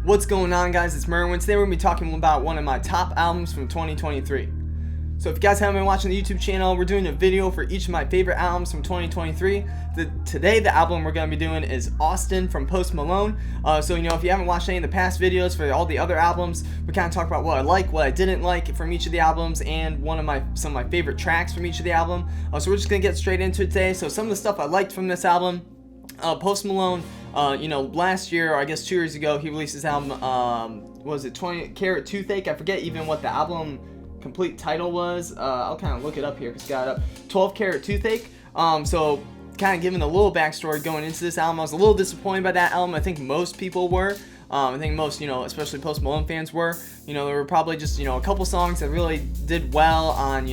What's going on, guys? It's Mirwin. Today we're going to be talking about one of my top albums from 2023. So if you guys haven't been watching the YouTube channel, we're doing a video for each of my favorite albums from 2023. Today the album we're going to be doing is Austin from Post Malone. So if you haven't watched any of the past videos for all the other albums, we kind of talk about what I like, what I didn't like from each of the albums, and some of my favorite tracks from each of the album. So we're just going to get straight into it today. So some of the stuff I liked from this album. Post Malone, last year, or I guess 2 years ago, he released his album, was it 20 Carat Toothache? I forget even what the album complete title was. I'll kind of look it up here because I got it up. 12 Carat Toothache. So kind of giving a little backstory going into this album, I was a little disappointed by that album. I think most people were. I think most, especially Post Malone fans were. There were probably just, a couple songs that really did well on,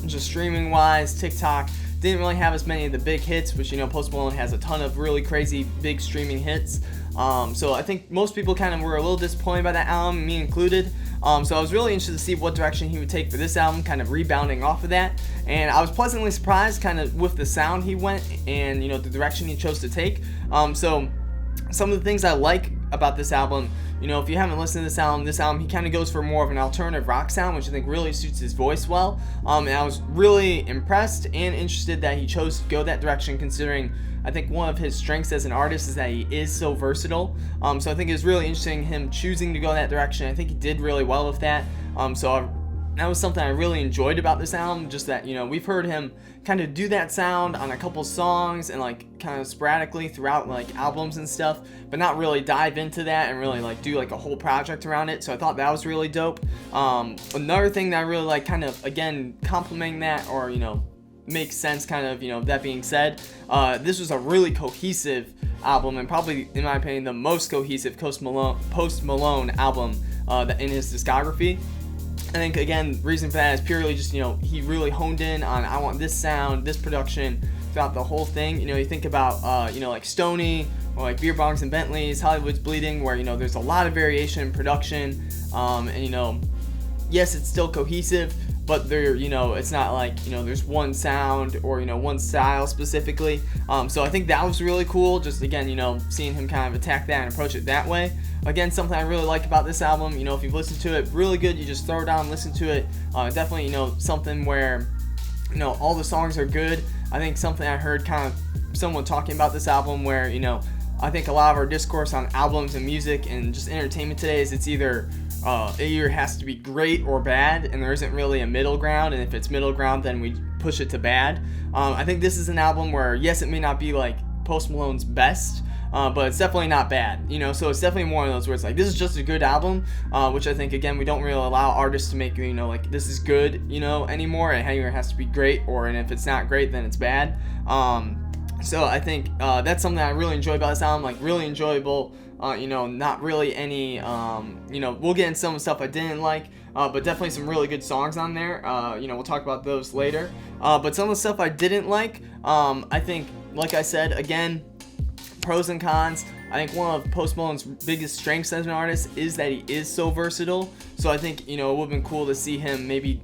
just streaming wise, TikTok. Didn't really have as many of the big hits, which Post Malone has a ton of really crazy big streaming hits. So I think most people kind of were a little disappointed by that album, me included. So I was really interested to see what direction he would take for this album, kind of rebounding off of that. And I was pleasantly surprised kind of with the sound he went and the direction he chose to take. So some of the things I like about this album, if you haven't listened to this album, he kind of goes for more of an alternative rock sound, which I think really suits his voice well. And I was really impressed and interested that he chose to go that direction, considering I think one of his strengths as an artist is that he is so versatile. So I think it was really interesting him choosing to go that direction. I think he did really well with that. That was something I really enjoyed about this album, just that, we've heard him kind of do that sound on a couple songs and kind of sporadically throughout albums and stuff, but not really dive into that and really do a whole project around it. So I thought that was really dope. Another thing that I really like, kind of again complimenting that, or makes sense kind of, that being said, this was a really cohesive album, and probably in my opinion the most cohesive Post Malone album in his discography. I think, again, reason for that is purely just, he really honed in on, I want this sound, this production throughout the whole thing. You think about, like Stoney, or Beer Bongs and Bentleys, Hollywood's Bleeding, where, there's a lot of variation in production. Yes, it's still cohesive, but there, it's not like, there's one sound or, one style specifically. So I think that was really cool. Just, again, seeing him kind of attack that and approach it that way. Again, something I really like about this album, if you've listened to it, really good. You just throw it on and listen to it. Definitely, something where, all the songs are good. I think something I heard kind of someone talking about this album where, I think a lot of our discourse on albums and music and just entertainment today is it either has to be great or bad, and there isn't really a middle ground, and if it's middle ground, then we push it to bad. I think this is an album where, yes, it may not be Post Malone's best, but it's definitely not bad, so it's definitely one of those where it's this is just a good album, which I think, again, we don't really allow artists to make, this is good, anymore. It either has to be great, and if it's not great, then it's bad. So I think that's something I really enjoy about this album, really enjoyable, not really any, we'll get into some of the stuff I didn't like, but definitely some really good songs on there. We'll talk about those later. But some of the stuff I didn't like, I think, like I said, again, pros and cons. I think one of Post Malone's biggest strengths as an artist is that he is so versatile. So I think, it would have been cool to see him maybe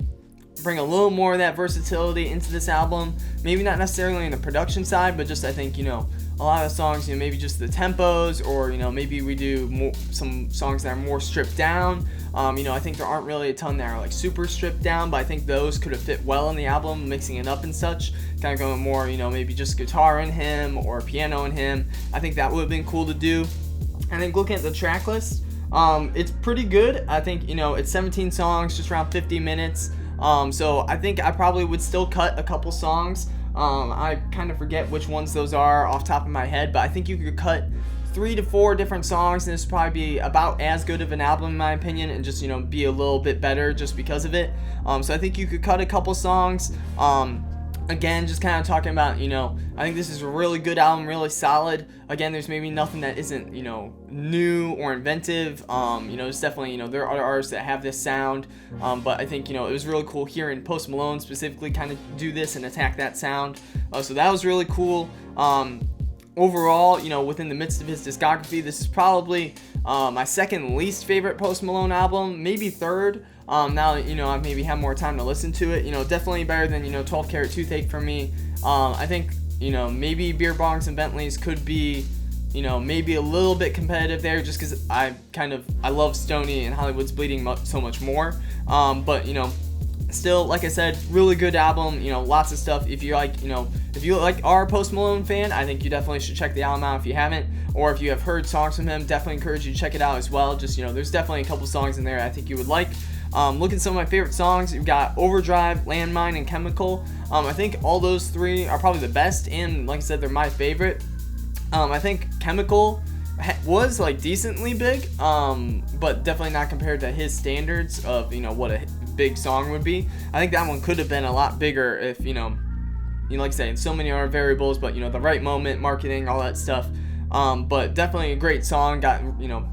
bring a little more of that versatility into this album. Maybe not necessarily in the production side, but just I think, a lot of songs, maybe just the tempos, or, maybe we do some songs that are more stripped down. I think there aren't really a ton that are super stripped down, but I think those could have fit well in the album, mixing it up and such, kind of going more, maybe just guitar in him or piano in him. I think that would have been cool to do. I think looking at the track list, it's pretty good. I think, it's 17 songs, just around 50 minutes. So I think I probably would still cut a couple songs. I kind of forget which ones those are off the top of my head, but I think you could cut 3 to 4 different songs, and this would probably be about as good of an album in my opinion, and just, be a little bit better just because of it. So I think you could cut a couple songs. Again, just kind of talking about, I think this is a really good album, really solid. Again, there's maybe nothing that isn't, new or inventive. It's definitely, there are other artists that have this sound. But I think, it was really cool hearing Post Malone specifically kind of do this and attack that sound. So that was really cool. Overall, within the midst of his discography, this is probably my second least favorite Post Malone album, maybe third. Now that, I maybe have more time to listen to it, definitely better than, 12 Carat Toothache for me. I think, maybe Beer Bongs and Bentleys could be you know, maybe a little bit competitive there, just because I love Stoney and Hollywood's Bleeding so much more. But you know, still, like I said, really good album. You know, lots of stuff. If you like, you know, if you like are a Post Malone fan, I think you definitely should check the album out if you haven't, or if you have heard songs from him, definitely encourage you to check it out as well. Just, you know, there's definitely a couple songs in there I think you would like. Look at some of my favorite songs. You've got Overdrive, Landmine, and Chemical. I think all those three are probably the best, and like I said, they're my favorite. I think Chemical was like decently big, but definitely not compared to his standards of, you know, what a big song would be. I think that one could have been a lot bigger if, you know, like I say, so many other variables, but, you know, the right moment, marketing, all that stuff. But definitely a great song. Got, you know,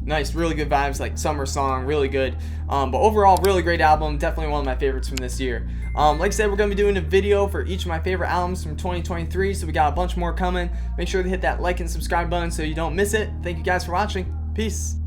nice, really good vibes, like summer song, really good. But overall, really great album. Definitely one of my favorites from this year. Like I said, we're going to be doing a video for each of my favorite albums from 2023, so we got a bunch more coming. Make sure to hit that like and subscribe button so you don't miss it. Thank you guys for watching. Peace.